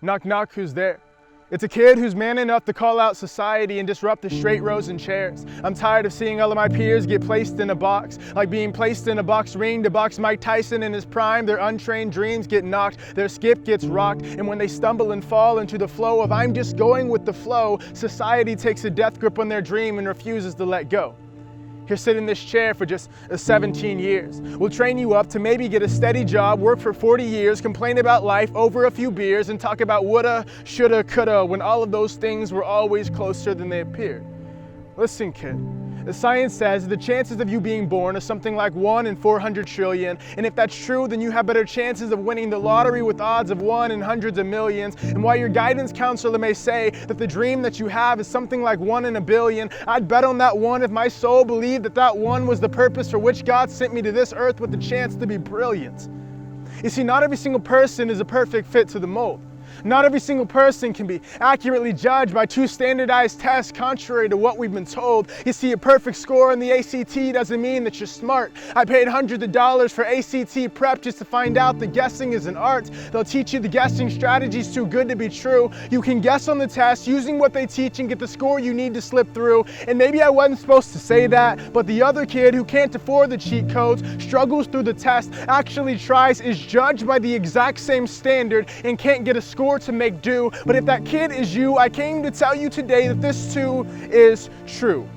Knock, knock, who's there? It's a kid who's man enough to call out society and disrupt the straight rows and chairs. I'm tired of seeing all of my peers get placed in a box, like being placed in a box ring to box Mike Tyson in his prime. Their untrained dreams get knocked, their skip gets rocked, and when they stumble and fall into the flow of I'm just going with the flow, society takes a death grip on their dream and refuses to let go. Here, sit in this chair for just 17 years. We'll train you up to maybe get a steady job, work for 40 years, complain about life over a few beers, and talk about woulda, shoulda, coulda, when all of those things were always closer than they appeared. Listen, kid. The science says the chances of you being born are something like 1 in 400 trillion, and if that's true, then you have better chances of winning the lottery with odds of 1 in hundreds of millions. And while your guidance counselor may say that the dream that you have is something like 1 in a billion, I'd bet on that one if my soul believed that that one was the purpose for which God sent me to this earth with the chance to be brilliant. You see, not every single person is a perfect fit to the mold. Not every single person can be accurately judged by 2 standardized tests contrary to what we've been told. You see, a perfect score in the ACT doesn't mean that you're smart. I paid hundreds of dollars for ACT prep just to find out that guessing is an art. They'll teach you the guessing strategy's too good to be true. You can guess on the test using what they teach and get the score you need to slip through. And maybe I wasn't supposed to say that, but the other kid who can't afford the cheat codes, struggles through the test, actually tries, is judged by the exact same standard, and can't get a score to make do. But if that kid is you, I came to tell you today that this too is true.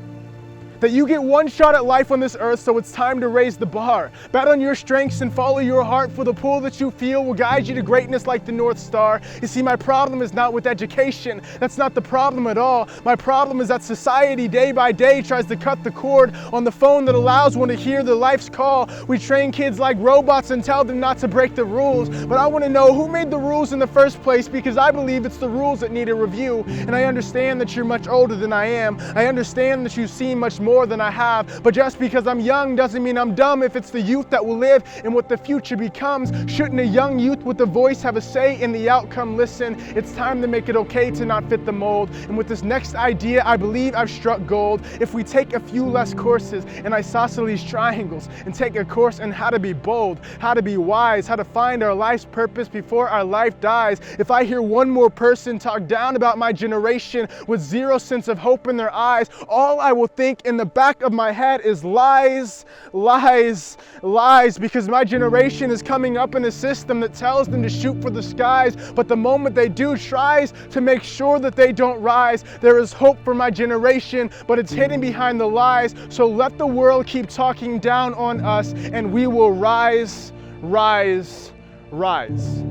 That you get one shot at life on this earth, so it's time to raise the bar. Bet on your strengths and follow your heart, for the pull that you feel will guide you to greatness like the North Star. You see, my problem is not with education. That's not the problem at all. My problem is that society day by day tries to cut the cord on the phone that allows one to hear the life's call. We train kids like robots and tell them not to break the rules. But I want to know who made the rules in the first place, because I believe it's the rules that need a review. And I understand that you're much older than I am. I understand that you've seen much more than I have, but just because I'm young doesn't mean I'm dumb. If it's the youth that will live and what the future becomes, shouldn't a young youth with a voice have a say in the outcome? Listen, it's time to make it okay to not fit the mold. And with this next idea, I believe I've struck gold. If we take a few less courses in isosceles triangles and take a course in how to be bold, how to be wise, how to find our life's purpose before our life dies. If I hear one more person talk down about my generation with zero sense of hope in their eyes, all I will think in the back of my head is lies, lies, lies, because my generation is coming up in a system that tells them to shoot for the skies, but the moment they do, tries to make sure that they don't rise. There is hope for my generation, but it's hidden behind the lies. So let the world keep talking down on us, and we will rise, rise, rise.